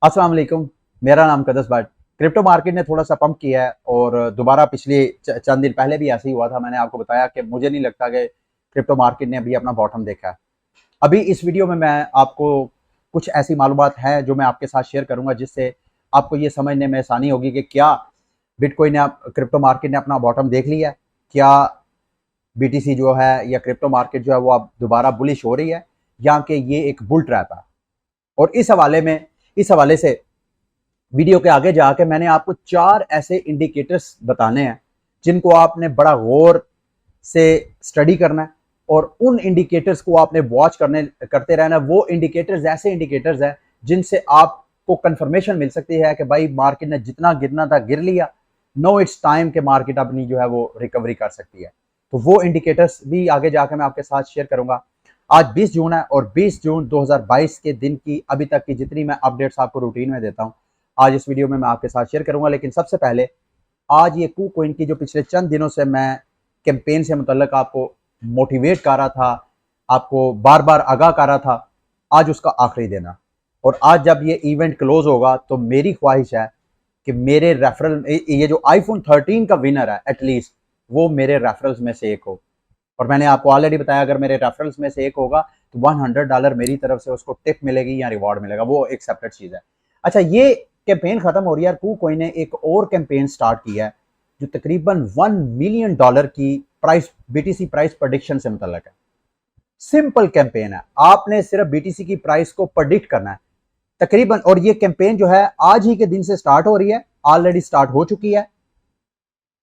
अस्सलाम वालेकुम। मेरा नाम कदस भट्ट। क्रिप्टो मार्केट ने थोड़ा सा पंप किया है और दोबारा पिछले चंद दिन पहले भी ऐसे ही हुआ था। मैंने आपको बताया कि मुझे नहीं लगता कि क्रिप्टो मार्केट ने अभी अपना बॉटम देखा है। अभी इस वीडियो में मैं आपको कुछ ऐसी मालूमात हैं जो मैं आपके साथ शेयर करूंगा, जिससे आपको ये समझने में आसानी होगी कि क्या बिटकॉइन ने क्रिप्टो मार्केट ने अपना बॉटम देख लिया है, क्या बीटीसी जो है या क्रिप्टो मार्केट जो है वो अब दोबारा बुलिश हो रही है, या कि ये एक बुल ट्रैप है। और इस हवाले से वीडियो के आगे जाके मैंने आपको 4 ऐसे इंडिकेटर्स बताने हैं जिनको आपने बड़ा गौर से स्टडी करना है और उन इंडिकेटर्स को आपने वॉच करते रहना है। वो इंडिकेटर्स ऐसे इंडिकेटर्स हैं जिनसे आपको कंफर्मेशन मिल सकती है कि भाई मार्केट ने जितना गिरना था गिर लिया, नो इट्स टाइम के मार्केट अपनी जो है वो रिकवरी कर सकती है। तो वो इंडिकेटर्स भी आगे जाकर मैं आपके साथ शेयर करूंगा। आज 20 जून है और 20 जून 2022 के दिन की अभी तक की जितनी मैं अपडेट्स आपको रूटीन में देता हूं, आज इस वीडियो में मैं आपके साथ शेयर करूंगा। लेकिन सबसे पहले आज ये KuCoin की जो पिछले चंद दिनों से मैं कैंपेन से मुतल्लिक आपको मोटिवेट कर रहा था, आपको बार बार आगाह कर रहा था, आज उसका आखिरी दिन है। और आज जब ये इवेंट क्लोज होगा तो मेरी ख्वाहिश है कि मेरे रेफरल, ये जो आईफोन 13 का विनर है एटलीस्ट वो मेरे रेफरल्स में से एक हो। और मैंने आपको ऑलरेडी बताया, अगर मेरे रेफरल्स में से एक होगा तो $100 मेरी तरफ से उसको टिप मिलेगी या रिवॉर्ड मिलेगा, वो एक सेपरेट चीज है। अच्छा, ये कैंपेन खत्म हो रही है यार, KuCoin ने एक और कैंपेन स्टार्ट किया है जो तकरीबन $1 मिलियन की प्राइस, बीटीसी प्राइस प्रेडिक्शन से मुतल्लिक है। सिंपल कैंपेन है, आपने सिर्फ बीटीसी की प्राइस को प्रेडिक्ट करना है तकरीबन। और ये कैंपेन जो है आज ही के दिन से स्टार्ट हो रही है, ऑलरेडी स्टार्ट हो चुकी है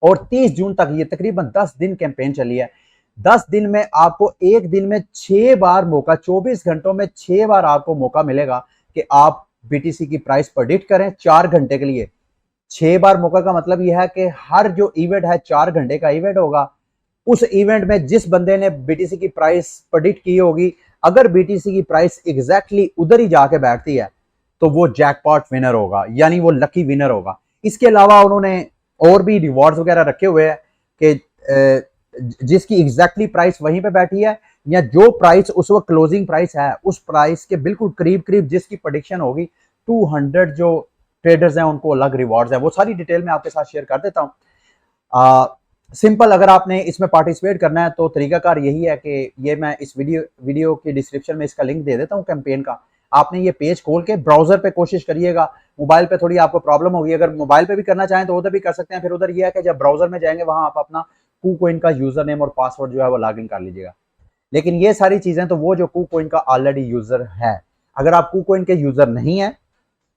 और 30 जून तक ये तकरीबन 10 दिन कैंपेन चली है। 10 दिन में आपको एक दिन में 6 बार मौका, 24 घंटों में 6 बार आपको मौका मिलेगा कि आप बीटीसी की प्राइस प्रेडिक्ट करें 4 घंटे के लिए। 6 बार मौका का मतलब यह है कि हर जो इवेंट है 4 घंटे का इवेंट होगा। उस इवेंट में जिस बंदे ने बीटीसी की प्राइस प्रेडिक्ट की होगी, अगर बीटीसी की प्राइस एग्जैक्टली उधर ही जाके बैठती है तो वो जैकपॉट विनर होगा, यानी वो लकी विनर होगा। इसके अलावा उन्होंने और भी रिवॉर्ड्स वगैरह रखे हुए हैं कि जिसकी एग्जैक्टली प्राइस वहीं पे बैठी है या जो प्राइस उस वक्त क्लोजिंग प्राइस है उस प्राइस के बिल्कुल करीब करीब जिसकी प्रेडिक्शन होगी, 200 जो ट्रेडर्स हैं उनको अलग रिवॉर्ड्स हैं। वो सारी डिटेल में आपके साथ शेयर कर देता हूँ। सिंपल, अगर आपने इसमें पार्टिसिपेट करना है तो तरीकाकार यही है कि ये मैं इस वीडियो की डिस्क्रिप्शन में इसका लिंक दे देता हूँ कैंपेन का। आपने ये पेज खोल के ब्राउजर पे कोशिश करिएगा, मोबाइल पे थोड़ी आपको प्रॉब्लम होगी। अगर मोबाइल पे भी करना चाहें तो उधर भी कर सकते हैं। फिर उधर ये है कि जब ब्राउजर में जाएंगे वहां आप अपना KuCoin का यूजर नेम और पासवर्ड जो है वो लॉग इन कर लीजिएगा। लेकिन ये सारी चीजें तो वो जो KuCoin का ऑलरेडी यूजर है। अगर आप KuCoin के यूजर नहीं है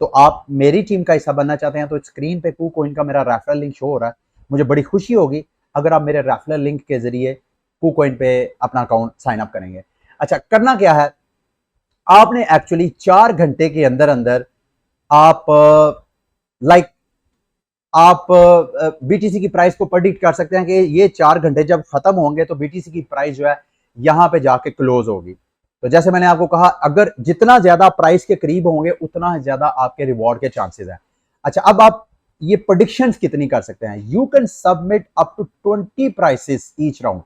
तो आप मेरी टीम का हिस्सा बनना चाहते हैं तो स्क्रीन पे KuCoin का मेरा रेफरल लिंक शो हो रहा है। मुझे बड़ी खुशी होगी अगर आप मेरे रेफरल लिंक के जरिए KuCoin पे अपना अकाउंट साइन अप करेंगे। अच्छा, करना क्या है, आपने एक्चुअली 4 घंटे के अंदर अंदर आप लाइक आप बीटीसी की प्राइस को प्रेडिक्ट कर सकते हैं कि ये 4 घंटे जब खत्म होंगे तो बीटीसी की प्राइस जो है यहां पे जाके क्लोज होगी। तो जैसे मैंने आपको कहा, अगर जितना ज्यादा प्राइस के करीब होंगे उतना ज्यादा आपके रिवॉर्ड के चांसेस हैं। अच्छा, अब आप ये प्रेडिक्शंस कितनी कर सकते हैं, you can submit up to 20 prices each round,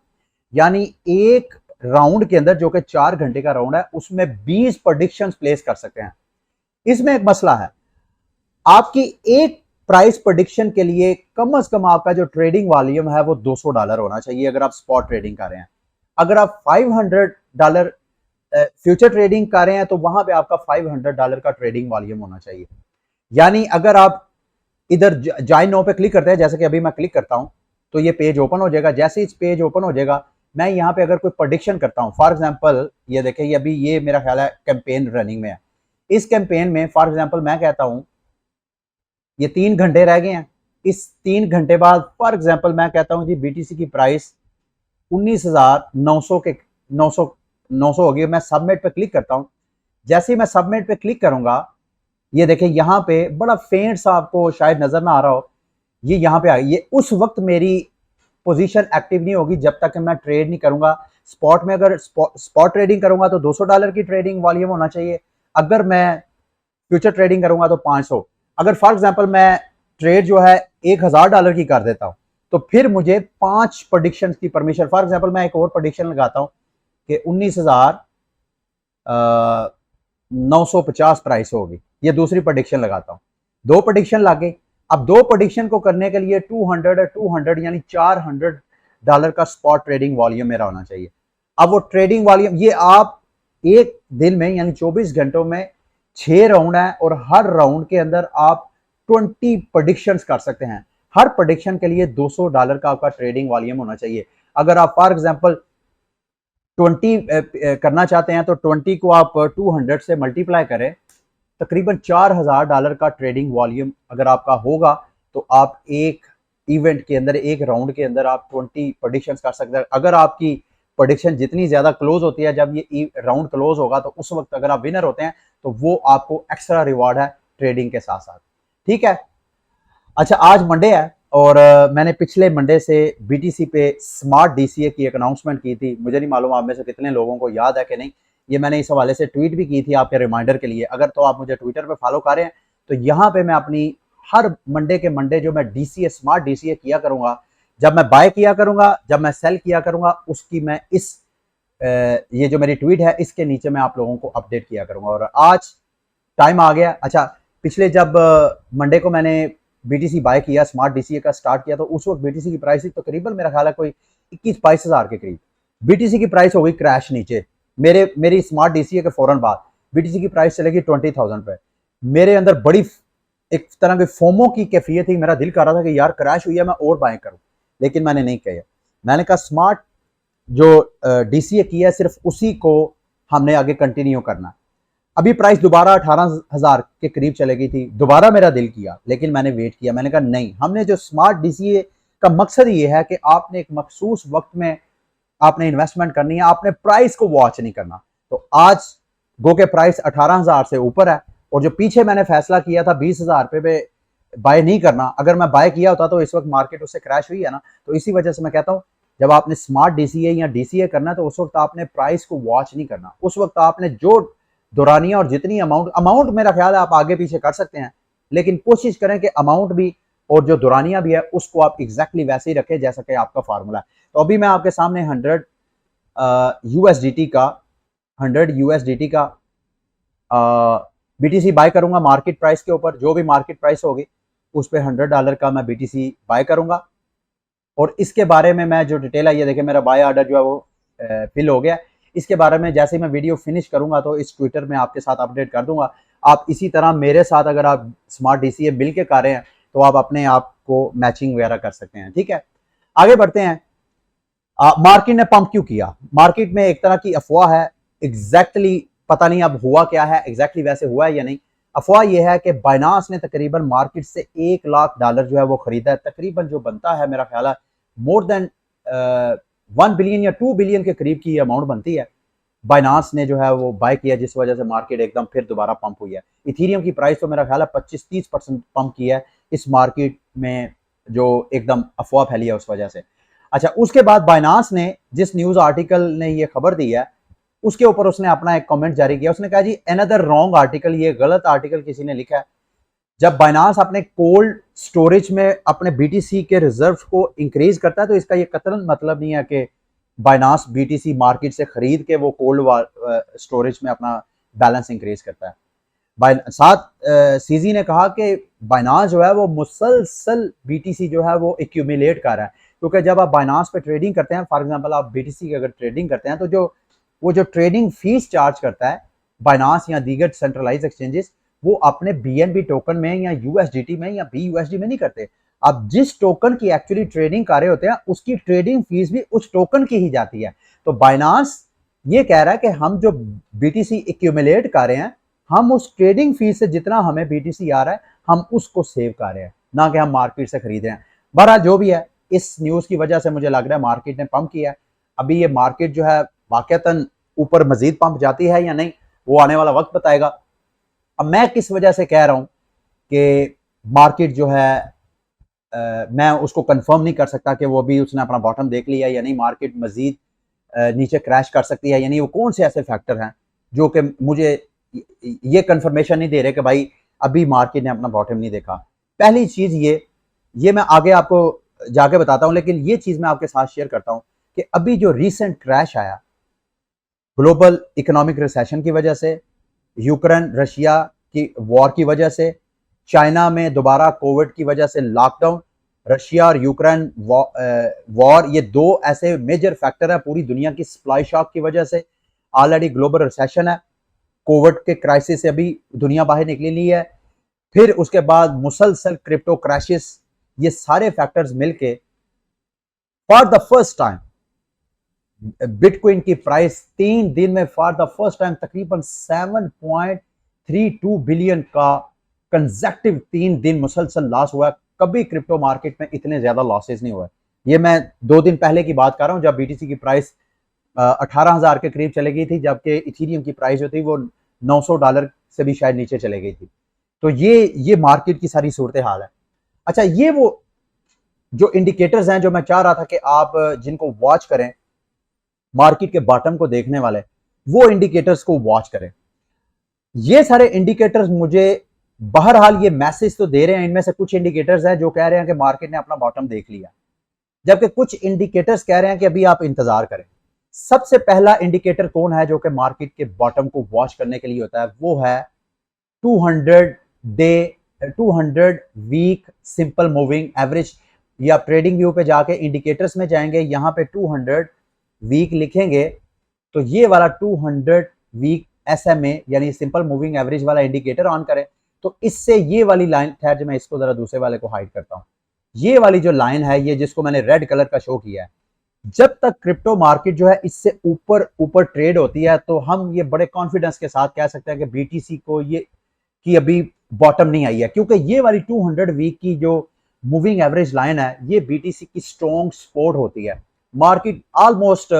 यानी एक राउंड के अंदर जो कि 4 घंटे का राउंड है उसमें 20 प्रेडिक्शंस प्लेस कर सकते हैं। इसमें एक मसला है, आपकी एक प्राइस प्रेडिक्शन के लिए कम से कम आपका जो ट्रेडिंग वॉल्यूम है वो $200 होना चाहिए अगर आप स्पॉट ट्रेडिंग कर रहे हैं। अगर आप $500 फ्यूचर ट्रेडिंग कर रहे हैं तो वहां पे आपका $500 का ट्रेडिंग वॉल्यूम होना चाहिए। यानी अगर आप इधर ज्वाइन नाउ पे क्लिक करते हैं, जैसे कि अभी मैं क्लिक करता हूं तो ये पेज ओपन हो जाएगा। जैसे इस पेज ओपन हो जाएगा, मैं यहाँ पे अगर कोई प्रेडिक्शन करता हूं, फॉर एग्जांपल ये देखें, ये अभी ये मेरा ख्याल है कैंपेन रनिंग में है। इस कैंपेन में फॉर एग्जांपल मैं कहता हूं ये 3 घंटे रह गए हैं, इस 3 घंटे बाद फॉर एग्जांपल मैं कहता हूं जी बीटीसी की प्राइस 19,900 के 900 होगी। मैं सबमिट पे क्लिक करता हूं। जैसे ही मैं सबमिट पे क्लिक करूंगा, ये देखें यहां पे बड़ा फेंट सा आपको शायद नजर ना आ रहा हो, ये यहां पे आ गया। ये उस वक्त मेरी पोजीशन एक्टिव नहीं होगी जब तक मैं ट्रेड नहीं करूंगा। स्पॉट में अगर स्पॉट ट्रेडिंग करूंगा तो $200 की ट्रेडिंग वॉल्यूम होना चाहिए। अगर मैं फ्यूचर ट्रेडिंग करूंगा तो 500। अगर फॉर एग्जांपल मैं ट्रेड जो है $1,000 की कर देता हूं तो फिर मुझे 5 प्रेडिक्शंस की परमिशन, फॉर एग्जांपल मैं एक और प्रेडिक्शन लगाता हूं कि 19,950 प्राइस होगी। ये दूसरी प्रेडिक्शन लगाता हूँ। 2 प्रेडिक्शन लागे। अब 2 प्रेडिक्शन को करने के लिए 200 यानी $400 का स्पॉट ट्रेडिंग वॉल्यूम मेरा होना चाहिए। अब वो ट्रेडिंग वॉल्यूम ये आप एक दिन में यानी 24 घंटों में 6 राउंड है और हर राउंड के अंदर आप 20 प्रेडिक्शंस कर सकते हैं। हर प्रेडिक्शन के लिए $200 का आपका ट्रेडिंग वॉल्यूम होना चाहिए। अगर आप फॉर एग्जांपल 20 करना चाहते हैं तो 20 को आप 200 से मल्टीप्लाई करें, तकरीबन $4000 का ट्रेडिंग वॉल्यूम अगर आपका होगा तो आप एक इवेंट के अंदर, एक राउंड के अंदर आप 20 प्रेडिक्शंस कर सकते हैं। अगर आपकी प्रेडिक्शन जितनी ज्यादा क्लोज होती है, जब ये राउंड क्लोज होगा तो उस वक्त अगर आप विनर होते हैं तो वो आपको एक्स्ट्रा रिवॉर्ड है ट्रेडिंग के साथ साथ। ठीक है। अच्छा, आज मंडे है और मैंने पिछले मंडे से बीटीसी पे स्मार्ट डीसीए की एक अनाउंसमेंट की थी। मुझे नहीं मालूम आप में से कितने लोगों को याद है कि नहीं। ये मैंने इस हवाले से ट्वीट भी की थी आपके रिमाइंडर के लिए। अगर तो आप मुझे ट्विटर पे फॉलो कर रहे हैं तो यहाँ पे मैं अपनी हर मंडे के मंडे जो मैं डीसीए स्मार्ट डीसीए किया करूंगा, जब मैं बाय किया करूंगा, जब मैं सेल किया करूंगा, उसकी मैं इस ये जो मेरी ट्वीट है इसके नीचे मैं आप लोगों को अपडेट किया करूंगा। और आज टाइम आ गया। अच्छा, पिछले जब मंडे को मैंने बीटीसी बाय किया, स्मार्ट डीसीए का स्टार्ट किया, तो उस वक्त बीटीसी की प्राइस थी तकरीबन मेरा ख्याल है कोई 21-22 हज़ार के करीब। बीटीसी की प्राइस हो गई क्रैश नीचे। मेरी स्मार्ट डीसीए के फौरन बाद बीटीसी की प्राइस चलेगी 20,000 पे। मेरे अंदर बड़ी एक तरह की फोमो की कैफियत थी। मेरा दिल कर रहा था कि यार क्रैश हुई है, मैं और बाय करूं, लेकिन मैंने नहीं किया। मैंने कहा स्मार्ट जो डीसीए किया है सिर्फ उसी को हमने आगे कंटिन्यू करना। अभी प्राइस दोबारा 18,000 के करीब चले गई थी। दोबारा मेरा दिल किया, लेकिन मैंने वेट किया। मैंने कहा नहीं, हमने जो स्मार्ट डीसीए का मकसद ये है कि आपने एक मखसूस वक्त में आपने इन्वेस्टमेंट करनी है, आपने प्राइस को वॉच नहीं करना। तो आज गो के प्राइस 18,000 से ऊपर है और जो पीछे मैंने फैसला किया था 20,000 पे बाय नहीं करना, अगर मैं बाय किया होता तो इस वक्त मार्केट उससे क्रैश हुई है ना। तो इसी वजह से मैं कहता हूं जब आपने स्मार्ट डीसीए या डीसीए करना है तो उस वक्त आपने प्राइस को वॉच नहीं करना। उस वक्त आपने जो दौरानिया और जितनी अमाउंट मेरा ख्याल है आप आगे पीछे कर सकते हैं, लेकिन कोशिश करें कि अमाउंट भी और जो दौरानिया भी है उसको आप एग्जैक्टली वैसे ही रखें जैसा कि आपका फार्मूला है। तो अभी मैं आपके सामने 100 यूएसडीटी का बीटीसी बाय करूंगा मार्केट प्राइस के ऊपर। जो भी मार्केट प्राइस होगी उस पर $100 का मैं बीटीसी बाय करूंगा। और इसके बारे में मैं जो डिटेल है ये देखें, मेरा बाय ऑर्डर जो है वो फिल हो गया। इसके बारे में जैसे ही मैं वीडियो फिनिश करूंगा तो इस ट्विटर में आपके साथ अपडेट कर दूंगा। आप इसी तरह मेरे साथ अगर आप स्मार्ट डीसीए मिल के कर रहे हैं तो आप अपने आप को मैचिंग वगैरह कर सकते हैं। ठीक है, आगे बढ़ते हैं। मार्केट ने पंप क्यों किया? मार्केट में एक तरह की अफवाह है, एग्जैक्टली पता नहीं अब हुआ क्या है, एग्जैक्टली वैसे हुआ है या नहीं। अफवाह यह है कि बाइनांस ने तकरीबन मार्केट से $1 लाख जो है वो खरीदा है। तकरीबन जो बनता है मेरा ख्याल है मोर देन 1 बिलियन या 2 बिलियन के करीब की अमाउंट बनती है। बाइनांस ने जो है वो बाय किया, जिस वजह से मार्केट एकदम फिर दोबारा पंप हुई है। इथीरियम की प्राइस तो मेरा ख्याल है 25-30% पंप की है इस मार्केट में, जो एकदम अफवाह फैली है उस वजह से। अच्छा, उसके बाद बाइनांस ने जिस न्यूज आर्टिकल ने ये खबर दी है उसके ऊपर उसने अपना एक कमेंट जारी किया। उसने कहा जी अनदर रॉन्ग आर्टिकल, ये गलत आर्टिकल किसी ने लिखा है। जब बाइनांस अपने कोल्ड स्टोरेज में अपने बीटीसी के रिजर्व को इंक्रीज करता है तो इसका ये कतरन मतलब नहीं है कि बाइनांस बीटीसी मार्केट से खरीद के वो कोल्ड स्टोरेज में अपना बैलेंस इंक्रीज करता है। साथ सीजी ने कहा कि बाइनांस जो है वो मुसलसल बीटीसी जो है वो एक्यूमुलेट कर रहा है, क्योंकि जब आप बाइनांस पे ट्रेडिंग करते हैं, फॉर एग्जांपल आप बीटीसी की अगर ट्रेडिंग करते हैं तो जो ट्रेडिंग फीस चार्ज करता है बाइनांस या दीगर सेंट्रलाइज एक्सचेंजेस, वो अपने बीएनबी टोकन में या यूएसडीटी में या बीयूएसडी में नहीं करते। आप जिस टोकन की एक्चुअली ट्रेडिंग कर रहे होते हैं उसकी ट्रेडिंग फीस भी उस टोकन की ही जाती है। तो बाइनांस ये कह रहा है कि हम जो बीटीसी एक्यूमुलेट कर रहे हैं, हम उस ट्रेडिंग फीस से जितना हमें बीटीसी आ रहा है हम उसको सेव कर रहे हैं, ना कि हम मार्केट से खरीद रहे हैं। बहरहाल जो भी है, इस न्यूज की वजह से मुझे लग रहा है मार्केट ने पंप किया है। अभी ये मार्केट जो है वाकईतन ऊपर मजीद पंप जाती है या नहीं, वो आने वाला वक्त बताएगा। अब मैं किस वजह से कह रहा हूं कि मार्केट जो है मैं उसको कंफर्म नहीं कर सकता कि वो भी उसने अपना बॉटम देख लिया या नहीं, मार्केट मजीद नीचे क्रैश कर सकती है या नहीं। वो कौन से ऐसे फैक्टर हैं जो कि मुझे ये कंफर्मेशन नहीं दे रहे कि भाई अभी मार्केट ने अपना बॉटम नहीं देखा। पहली चीज ये मैं आगे आपको जाके बताता हूं, लेकिन ये चीज मैं आपके साथ शेयर करता हूं कि अभी जो रीसेंट क्रैश आया ग्लोबल इकोनॉमिक रिसेशन की वजह से, यूक्रेन रशिया की वॉर की वजह से, चाइना में दोबारा कोविड की वजह से लॉकडाउन, रशिया और यूक्रेन वॉर, ये दो ऐसे मेजर फैक्टर है पूरी दुनिया की सप्लाई शॉक की वजह से। ऑलरेडी ग्लोबल रिसेशन है, कोविड के क्राइसिस से अभी दुनिया बाहर निकली नहीं है, फिर उसके बाद मुसलसल क्रिप्टो क्रैशेस, ये सारे फैक्टर्स मिलके for the first time bitcoin की प्राइस 3 दिन में फॉर द फर्स्ट टाइम तकरीबन 7.32 बिलियन का कंसेक्टिव 3 दिन मुसलसल लॉस हुआ। कभी क्रिप्टो मार्केट में इतने ज्यादा लॉसेस नहीं हुए। ये मैं 2 दिन पहले की बात कर रहा हूं जब बीटीसी की प्राइस 18,000 के करीब चले गई थी, जबकि इथीरियम की प्राइस जो थी वो $900 से भी शायद नीचे चले गई थी। तो ये मार्केट की सारी सूरत हाल है। अच्छा, ये वो जो इंडिकेटर्स हैं जो मैं चाह रहा था कि आप जिनको वॉच करें, मार्केट के बॉटम को देखने वाले, वो इंडिकेटर्स को वॉच करें। ये सारे इंडिकेटर्स मुझे बहरहाल ये मैसेज तो दे रहे हैं, इनमें से कुछ इंडिकेटर्स हैं जो कह रहे हैं कि मार्केट ने अपना बॉटम देख लिया, जबकि कुछ इंडिकेटर्स कह रहे हैं कि अभी आप इंतजार करें। सबसे पहला इंडिकेटर कौन है जो कि मार्केट के बॉटम को वॉच करने के लिए होता है? वो है 200 वीक सिंपल मूविंग एवरेज। या ट्रेडिंग व्यू पे जाके इंडिकेटर्स में जाएंगे, यहां पे 200 वीक लिखेंगे तो ये वाला 200 वीक एसएमए यानी सिंपल मूविंग एवरेज वाला इंडिकेटर ऑन करें तो इससे ये वाली लाइन, खैर जो मैं इसको जरा दूसरे वाले को हाइड करता हूं, ये वाली जो लाइन है, ये जिसको मैंने रेड कलर का शो किया है, जब तक क्रिप्टो मार्केट जो है इससे ऊपर ऊपर ट्रेड होती है तो हम ये बड़े कॉन्फिडेंस के साथ कह सकते हैं कि बीटीसी को ये की अभी बॉटम नहीं आई है, क्योंकि ये वाली 200 वीक की जो मूविंग एवरेज लाइन है ये बीटीसी की स्ट्रॉन्ग सपोर्ट होती है। मार्केट ऑलमोस्ट,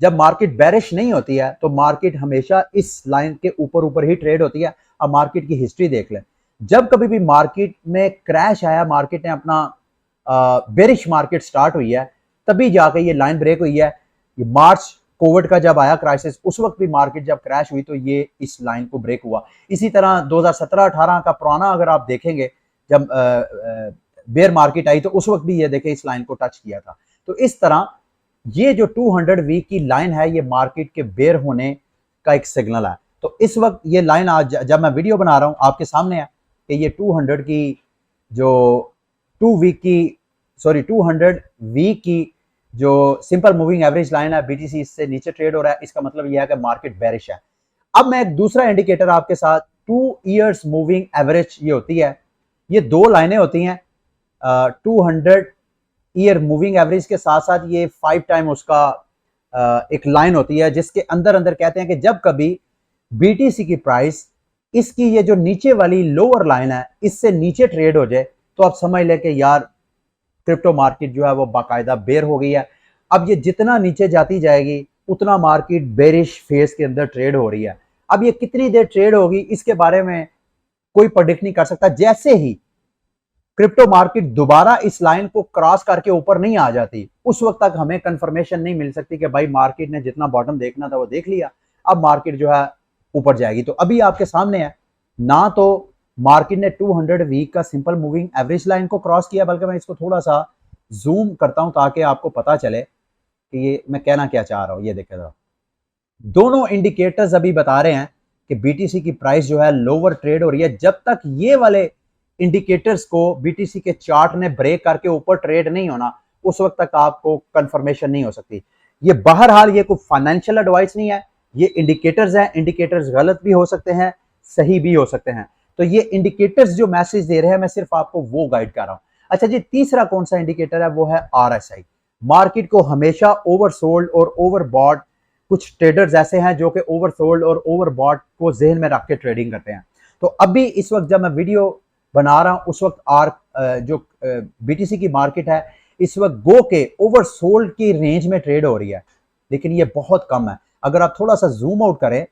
जब मार्केट बेरिश नहीं होती है तो मार्केट हमेशा इस लाइन के ऊपर ऊपर ही ट्रेड होती है। अब मार्केट की हिस्ट्री देख लें, जब कभी भी मार्केट में क्रैश आया, मार्केट ने अपना बेरिश मार्केट स्टार्ट हुई है, तभी जाके ये लाइन ब्रेक हुई है। ये मार्च कोविड का जब आया क्राइसिस, उस वक्त भी मार्केट जब क्रैश हुई तो ये इस लाइन को ब्रेक हुआ। इसी तरह 2017-18 का पुराना अगर आप देखेंगे, जब बेयर मार्केट आई तो उस वक्त भी ये देखे इस लाइन को टच किया था। तो इस तरह ये जो 200 वीक की लाइन है ये मार्केट के बेयर होने का एक सिग्नल है। तो इस वक्त ये लाइन आज जब मैं वीडियो बना रहा हूं आपके सामने है कि ये 200 की जो 200 वीक की जो सिंपल मूविंग एवरेज लाइन है बीटीसी इससे नीचे ट्रेड हो रहा है। इसका मतलब यह है कि मार्केट बेरिश है। अब मैं एक दूसरा इंडिकेटर आपके साथ 2 इयर्स मूविंग एवरेज, ये होती है, ये दो लाइनें होती हैं 200 ईयर मूविंग एवरेज के साथ साथ ये 5 टाइम उसका एक लाइन होती है जिसके अंदर अंदर कहते हैं कि जब कभी बीटीसी की प्राइस इसकी ये जो नीचे वाली लोअर लाइन है इससे नीचे ट्रेड हो जाए तो आप समझ लें कि यार क्रिप्टो मार्केट जो है वो बाकायदा बेर हो गई है। अब ये जितना नीचे जाती जाएगी उतना मार्केट बेरिश फेज के अंदर ट्रेड हो रही है। अब ये कितनी देर ट्रेड होगी इसके बारे में कोई प्रेडिक्ट नहीं कर सकता। जैसे ही क्रिप्टो मार्केट दोबारा इस लाइन को क्रॉस करके ऊपर नहीं आ जाती उस वक्त तक हमें कंफर्मेशन नहीं मिल सकती कि भाई मार्केट ने जितना बॉटम देखना था वो देख लिया, अब मार्केट जो है ऊपर जाएगी। तो अभी आपके सामने है ना, तो मार्केट ने 200 वीक का सिंपल मूविंग एवरेज लाइन को क्रॉस किया, बल्कि मैं इसको थोड़ा सा जूम करता हूं ताकि आपको पता चले कि ये मैं कहना क्या चाह रहा हूं। ये देखें जरा, दोनों इंडिकेटर्स अभी बता रहे हैं कि बीटीसी की प्राइस जो है लोअर ट्रेड हो रही है। जब तक ये वाले इंडिकेटर्स को बीटीसी के चार्ट ने ब्रेक करके ऊपर ट्रेड नहीं होना उस वक्त तक आपको कंफर्मेशन नहीं हो सकती। ये बहरहाल ये कोई फाइनेंशियल एडवाइस नहीं है, ये इंडिकेटर्स हैं। इंडिकेटर्स गलत भी हो सकते हैं, सही भी हो सकते हैं। तो ये इंडिकेटर्स जो मैसेज दे रहे हैं मैं सिर्फ आपको वो गाइड कर रहा हूं। अच्छा जी, तीसरा कौन सा इंडिकेटर है? वो है आरएसआई। मार्केट को हमेशा ओवरसोल्ड और ओवरबॉट, कुछ ट्रेडर्स ऐसे हैं जो कि ओवरसोल्ड और ओवरबॉट को जहन में रख के ट्रेडिंग करते हैं। तो अभी इस वक्त जब मैं वीडियो बना रहा हूं उस वक्त जो बीटीसी की मार्केट है इस वक्त गो के ओवरसोल्ड की रेंज में ट्रेड हो रही है, लेकिन ये बहुत कम है। अगर आप थोड़ा सा जूम आउट करें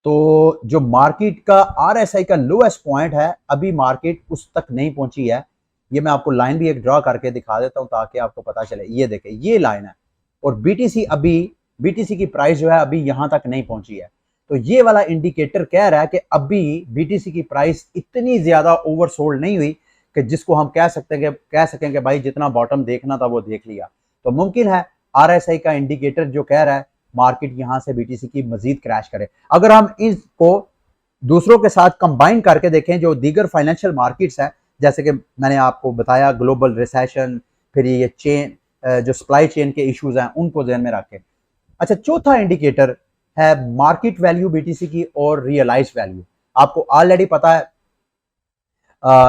तो जो मार्केट का आरएसआई का लोएस्ट पॉइंट है अभी मार्केट उस तक नहीं पहुंची है। ये मैं आपको लाइन भी एक ड्रॉ करके दिखा देता हूं ताकि आपको पता चले। ये देखें, ये लाइन है और बीटीसी की प्राइस जो है अभी यहां तक नहीं पहुंची है। तो ये वाला इंडिकेटर कह रहा है कि अभी बीटीसी की प्राइस इतनी ज्यादा ओवरसोल्ड नहीं हुई कि जिसको हम कह सकें कि भाई जितना बॉटम देखना था वो देख लिया। तो मुमकिन है आरएसआई का इंडिकेटर जो कह रहा है मार्केट यहां से बीटीसी की मजीद क्रैश करे। अगर हम इसको दूसरों के साथ कंबाइन करके देखें, जो दीगर फाइनेंशियल मार्केट्स हैं, जैसे कि मैंने आपको बताया ग्लोबल रिसेशन, फिर ये चेन, जो सप्लाई चेन के इश्यूज हैं उनको ध्यान में रखें। अच्छा, चौथा इंडिकेटर है मार्केट वैल्यू बीटीसी की और रियलाइज वैल्यू। आपको ऑलरेडी पता है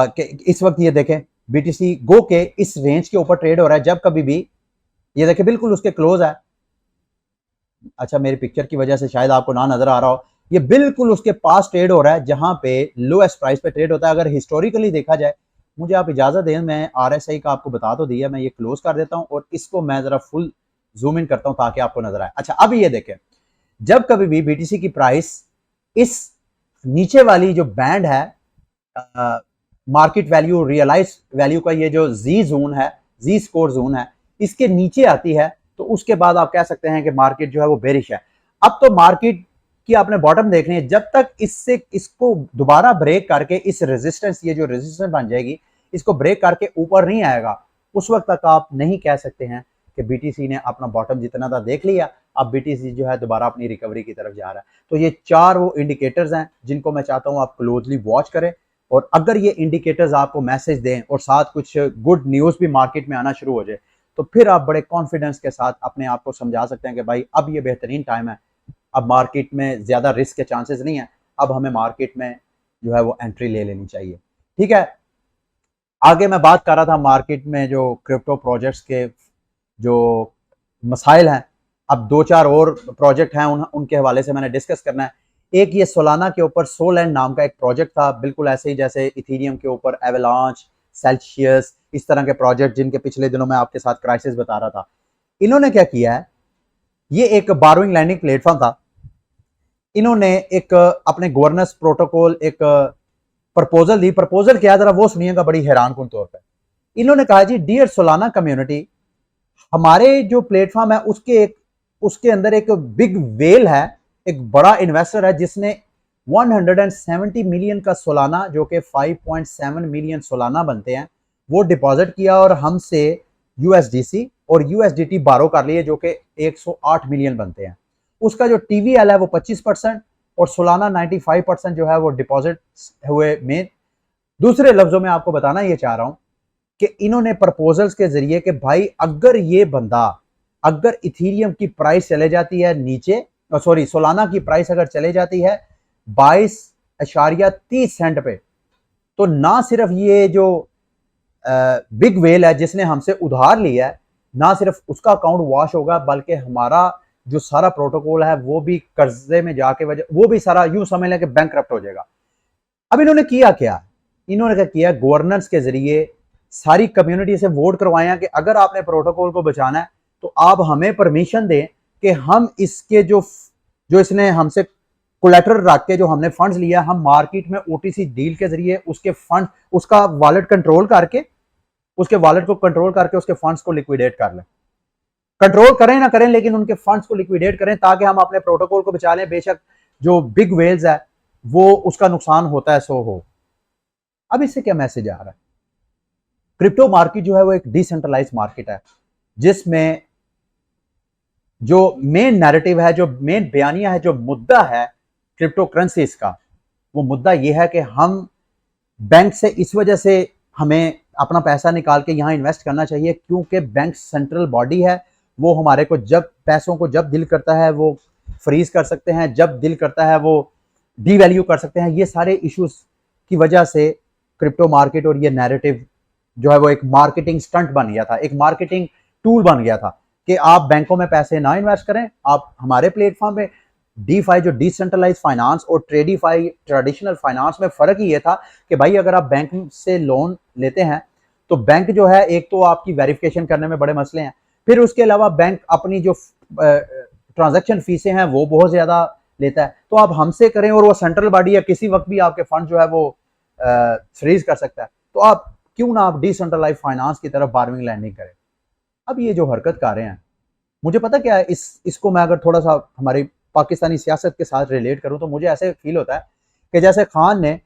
कि इस वक्त ये देखें बीटीसी गो के इस रेंज के ऊपर ट्रेड हो रहा है। जब कभी भी ये देखें बिल्कुल उसके क्लोज है, अच्छा मेरी पिक्चर की वजह से शायद आपको ना नजर आ रहा हो, ये बिल्कुल उसके पास ट्रेड हो रहा है जहां पे लोएस्ट प्राइस पे ट्रेड होता है। अगर हिस्टोरिकली देखा जाए, मुझे आप इजाजत दें, मैं आरएसआई का आपको बता तो दिया, मैं ये क्लोज कर देता हूं और इसको मैं जरा फुल जूम इन करता हूं ताकि आपको नजर आए। अच्छा, अब ये देखें, जब कभी भी बीटीसी की प्राइस इस नीचे वाली जो बैंड है मार्केट वैल्यू रियलाइज वैल्यू का, ये जो जी जोन है, जी स्कोर जोन है, इसके नीचे आती है तो उसके बाद आप कह सकते हैं कि मार्केट जो है वो बेरिश है। अब तो मार्केट की आपने बॉटम देखनी है, जब तक इससे इसको दोबारा ब्रेक करके इस रेजिस्टेंस, ये जो रेजिस्टेंस बन जाएगी, इसको ब्रेक करके ऊपर नहीं आएगा, उस वक्त तक आप नहीं कह सकते हैं कि बीटीसी ने अपना बॉटम जितना था देख लिया, अब बीटीसी जो है दोबारा अपनी रिकवरी की तरफ जा रहा है। तो ये चार वो इंडिकेटर्स हैं जिनको मैं चाहता हूं आप क्लोजली वॉच करें, और अगर ये इंडिकेटर्स आपको मैसेज दें और साथ कुछ गुड न्यूज़ भी मार्केट में आना शुरू हो जाए, तो फिर आप बड़े कॉन्फिडेंस के साथ अपने आप को समझा सकते हैं कि भाई अब ये बेहतरीन टाइम है, अब मार्केट में ज़्यादा रिस्क के चांसेस नहीं है, अब हमें मार्केट में जो है वो एंट्री ले लेनी चाहिए। ठीक है, आगे मैं बात कर रहा था मार्केट में जो क्रिप्टो प्रोजेक्ट्स के जो मसाइल हैं, अब दो चार और प्रोजेक्ट हैं, उनके हवाले से मैंने डिस्कस करना है। एक ये सोलाना के ऊपर सोलैंड नाम का एक प्रोजेक्ट था, बिल्कुल ऐसे ही जैसे इथीरियम के ऊपर एवलांच, सेल्सियस, इस तरह के प्रोजेक्ट जिनके पिछले दिनों में आपके साथ क्राइसिस बता रहा था। इन्होंने क्या किया है, ये एक बारोइंग लैंडिंग प्लेटफॉर्म था, इन्होंने एक अपने गवर्नेंस प्रोटोकॉल एक प्रपोजल दी। प्रपोजल क्या है जरा वो सुनिएगा, बड़ी हैरान कुन तौर पर। इन्होंने कहा जी, डियर सोलाना कम्युनिटी, हमारे जो प्लेटफॉर्म है उसके अंदर एक बिग वेल है, एक बड़ा इन्वेस्टर है जिसने 170 मिलियन का सोलाना, जो कि 5.7 मिलियन सोलाना बनते हैं, वो डिपॉजिट किया और हमसे यूएसडीसी और यूएसडीटी बारो कर लिए, जो कि 108 मिलियन बनते हैं। उसका जो टीवीएल है वो 25% और सोलाना 95% जो है वो डिपॉजिट हुए में। दूसरे लफ्जों में आपको बताना ये चाह रहा हूं कि इन्होंने प्रपोजल्स के जरिए कि भाई अगर ये बंदा, अगर इथीरियम की प्राइस चले जाती है नीचे, सॉरी सोलाना की प्राइस अगर चले जाती है 22.30 सेंट पे, तो ना सिर्फ ये जो बिग वेल है जिसने हमसे उधार लिया है, ना सिर्फ उसका अकाउंट वॉश होगा, बल्कि हमारा जो सारा प्रोटोकॉल है वो भी कर्जे में जाके वो भी सारा यूं समझ लें कि बैंकक्रप्ट हो जाएगा। अब इन्होंने किया क्या, इन्होंने क्या किया, गवर्नेंस के जरिए सारी कम्युनिटी से वोट करवाया कि अगर आपने प्रोटोकॉल को बचाना है तो आप हमें परमिशन दें कि हम इसके जो इसने हमसे कोलेटरल रख के जो हमने फंड्स लिया, हम मार्केट में ओटीसी डील के जरिए उसके फंड, उसका वॉलेट कंट्रोल करके, उसके वॉलेट को कंट्रोल करके उसके फंड्स को लिक्विडेट कर लें। कंट्रोल करें ना करें, लेकिन उनके फंड्स को लिक्विडेट करें ताकि हम अपने प्रोटोकॉल को बचा लें। बेशक जो बिग वेल्स है वो उसका नुकसान होता है सो हो। अब इससे क्या मैसेज आ रहा है, क्रिप्टो मार्केट जो है वो एक डिसेंट्रलाइज मार्केट है जिसमें जो मेन नैरेटिव है, जो मेन बयानिया है, जो मुद्दा है क्रिप्टो करेंसीज का, वो मुद्दा ये है कि हम बैंक से इस वजह से हमें अपना पैसा निकाल के यहाँ इन्वेस्ट करना चाहिए क्योंकि बैंक सेंट्रल बॉडी है, वो हमारे को जब पैसों को जब दिल करता है वो फ्रीज कर सकते हैं, जब दिल करता है वो डीवैल्यू कर सकते हैं। ये सारे इश्यूज की वजह से क्रिप्टो मार्केट और ये नैरेटिव जो है वो एक मार्केटिंग स्टंट बन गया था, एक मार्केटिंग टूल बन गया था कि आप बैंकों में पैसे ना इन्वेस्ट करें, आप हमारे प्लेटफॉर्म पे। डीफाई जो डिसेंट्रलाइज फाइनेंस और ट्रेडिफाई ट्रेडिशनल फाइनेंस में फर्क ही ये था कि भाई अगर आप बैंक से लोन लेते हैं तो बैंक जो है, एक तो आपकी वेरिफिकेशन करने में बड़े मसले हैं, फिर उसके अलावा बैंक अपनी जो ट्रांजैक्शन फीसें हैं वो बहुत ज्यादा लेता है। तो आप हमसे करें और वो सेंट्रल बॉडी या किसी वक्त भी आपके फंड जो है वो फ्रीज कर सकता है, तो आप क्यों ना आप डिसेंट्रलाइज फाइनेंस की तरफ बारविंग लैंडिंग करें। अब ये जो हरकत कर रहे हैं, मुझे पता क्या है, इसको मैं अगर थोड़ा सा हमारी पाकिस्तानी सियासत के साथ रिलेट करूं तो मुझे ऐसे फील होता है कि जैसे खान ने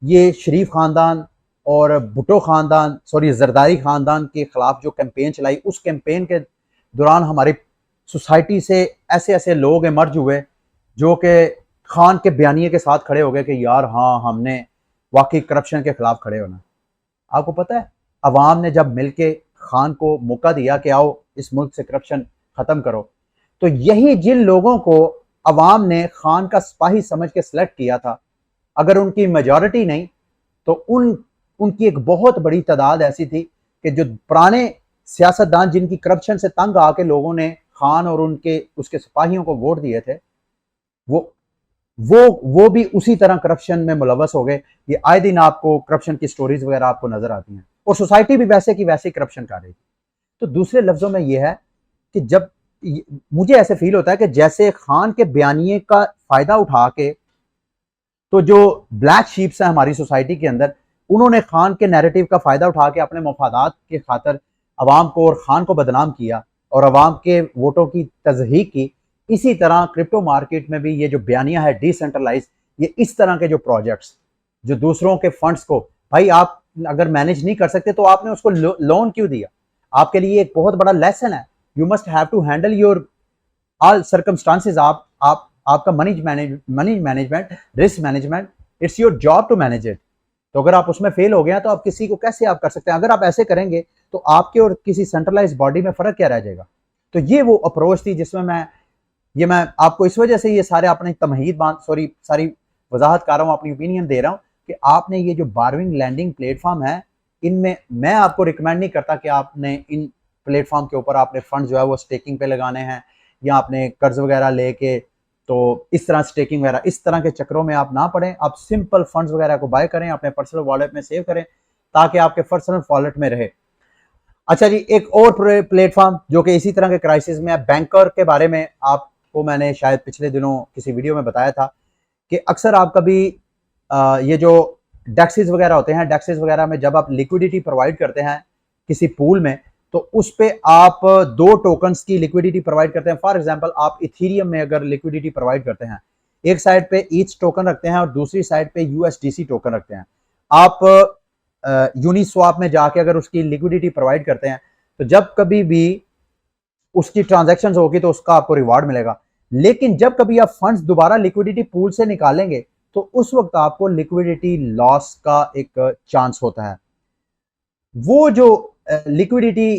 ये शरीफ खानदान और भुट्टो खानदान, सॉरी जरदारी खानदान के खिलाफ जो कैंपेन चलाई, उस कैंपेन के दौरान हमारी सोसाइटी से ऐसे ऐसे लोग इमर्ज हुए जो कि खान के बयानिए के साथ खड़े हो गए कि यार हाँ हमने वाकई करप्शन के खिलाफ खड़े होना। आपको पता है अवाम ने जब मिलके खान को मौका दिया कि आओ इस मुल्क से करप्शन खत्म करो, तो यही जिन लोगों को अवाम ने खान का सिपाही समझ के सिलेक्ट किया था, अगर उनकी मेजॉरिटी नहीं तो उनकी एक बहुत बड़ी तादाद ऐसी थी कि जो पुराने सियासतदान जिनकी करप्शन से तंग आके लोगों ने खान और उनके उसके सिपाहियों को वोट दिए थे, वो वो भी उसी तरह करप्शन में मुलवस हो गए। ये आए दिन आपको करप्शन की स्टोरीज वगैरह आपको नजर आती हैं और सोसाइटी भी वैसे की वैसे करप्शन कर रही थी। तो दूसरे लफ्जों में यह है कि जब मुझे ऐसे फील होता है कि जैसे खान के बयानिए का फायदा उठा के तो जो ब्लैक शीप्स हैं हमारी सोसाइटी के अंदर, उन्होंने खान के नैरेटिव का फायदा उठा के अपने मफादात के खातर अवाम को और खान को बदनाम किया और अवाम के वोटों की तजहीक की। इसी तरह क्रिप्टो मार्केट में भी ये जो बयानिया है डिसेंट्रलाइज, ये इस तरह के जो प्रोजेक्ट्स जो दूसरों के फंड्स को, भाई आप अगर मैनेज नहीं कर सकते तो आपने उसको लोन क्यों दिया? आपके लिए एक बहुत बड़ा लेसन है। You must have to handle your all circumstances. आप आपका money management, risk management, it's your job to manage it. तो अगर आप उसमें फेल हो गया तो आप किसी को कैसे आप कर सकते हैं? अगर आप ऐसे करेंगे तो आपके और किसी सेंट्रलाइज बॉडी में फर्क क्या रह जाएगा? तो ये वो अप्रोच थी जिसमें मैं आपको इस वजह से ये सारे अपनी तमहीद सारी वजाहत कर रहा हूँ, अपनी ओपिनियन दे रहा हूँ कि आपने ये जो बारविंग लैंडिंग प्लेटफॉर्म है, इनमें मैं आपको रिकमेंड नहीं करता कि आपने इन प्लेटफॉर्म के ऊपर आपने फंड जो है वो स्टेकिंग पे लगाने हैं या आपने कर्ज वगैरह लेके तो इस तरह स्टेकिंग वगैरह इस तरह के चक्रों में आप ना पड़ें। आप सिंपल फंड्स वगैरह को बाय करें, अपने पर्सनल वॉलेट में सेव करें ताकि आपके पर्सनल वॉलेट में रहे। अच्छा जी, एक और प्लेटफॉर्म जो कि इसी तरह के क्राइसिस में है, बैंकर के बारे में आपको मैंने शायद पिछले दिनों किसी वीडियो में बताया था कि अक्सर आप कभी ये जो डेक्सेस वगैरह होते हैं, डेक्सेस वगैरह में जब आप लिक्विडिटी प्रोवाइड करते हैं किसी पूल में, तो उस पे आप 2 टोकन्स की लिक्विडिटी प्रोवाइड करते हैं। फॉर एग्जांपल आप इथेरियम में अगर लिक्विडिटी प्रोवाइड करते हैं, एक साइड पे ईच टोकन रखते हैं और दूसरी साइड पे यूएसडीसी टोकन रखते हैं। आप यूनिस्वैप में जाके अगर उसकी लिक्विडिटी प्रोवाइड करते हैं तो जब कभी भी उसकी ट्रांजैक्शंस होगी तो उसका आपको रिवार्ड मिलेगा। लेकिन जब कभी आप फंड्स दोबारा लिक्विडिटी पूल से निकालेंगे तो उस वक्त आपको लिक्विडिटी लॉस का एक चांस होता है। वो जो लिक्विडिटी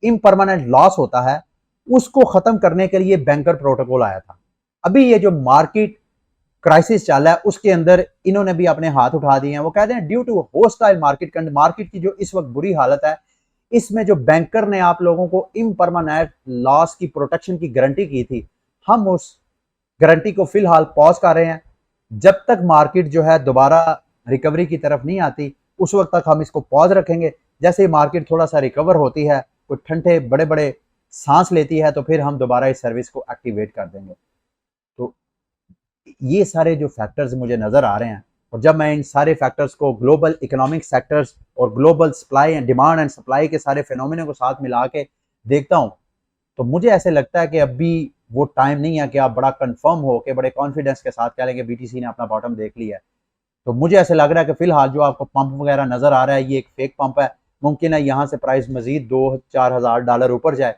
इम्परमानेंट लॉस होता है उसको खत्म करने के लिए बैंकर प्रोटोकॉल आया था। अभी ये जो मार्केट क्राइसिस चल रहा है उसके अंदर इन्होंने भी अपने हाथ उठा दिए हैं। वो कहते हैं ड्यू टू होस्टाइल मार्केट की जो इस वक्त बुरी हालत है, इसमें जो बैंकर ने आप लोगों को इम्परमानेंट लॉस की प्रोटेक्शन की गारंटी की थी, हम उस गारंटी को फिलहाल पॉज कर रहे हैं। जब तक मार्केट जो है दोबारा रिकवरी की तरफ नहीं आती उस वक्त तक हम इसको पॉज रखेंगे। जैसे ही मार्केट थोड़ा सा रिकवर होती है, कोई ठंडे बड़े बड़े सांस लेती है, तो फिर हम दोबारा इस सर्विस को एक्टिवेट कर देंगे। तो ये सारे जो फैक्टर्स मुझे नज़र आ रहे हैं, और जब मैं इन सारे फैक्टर्स को ग्लोबल इकोनॉमिक सेक्टर्स और global supply and demand and supply के सारे फिनोमिना को साथ मिला के देखता हूँ, तो मुझे ऐसे लगता है कि अभी वो टाइम नहीं है कि आप बड़ा कंफर्म हो के बड़े कॉन्फिडेंस के साथ कह लेंगे बीटीसी ने अपना बॉटम देख लिया है। तो मुझे ऐसे लग रहा है कि फिलहाल जो आपको पंप वगैरह नज़र आ रहा है ये एक फेक पंप है। मुमकिन है यहाँ से प्राइस मजीद $2-4 हज़ार ऊपर जाए,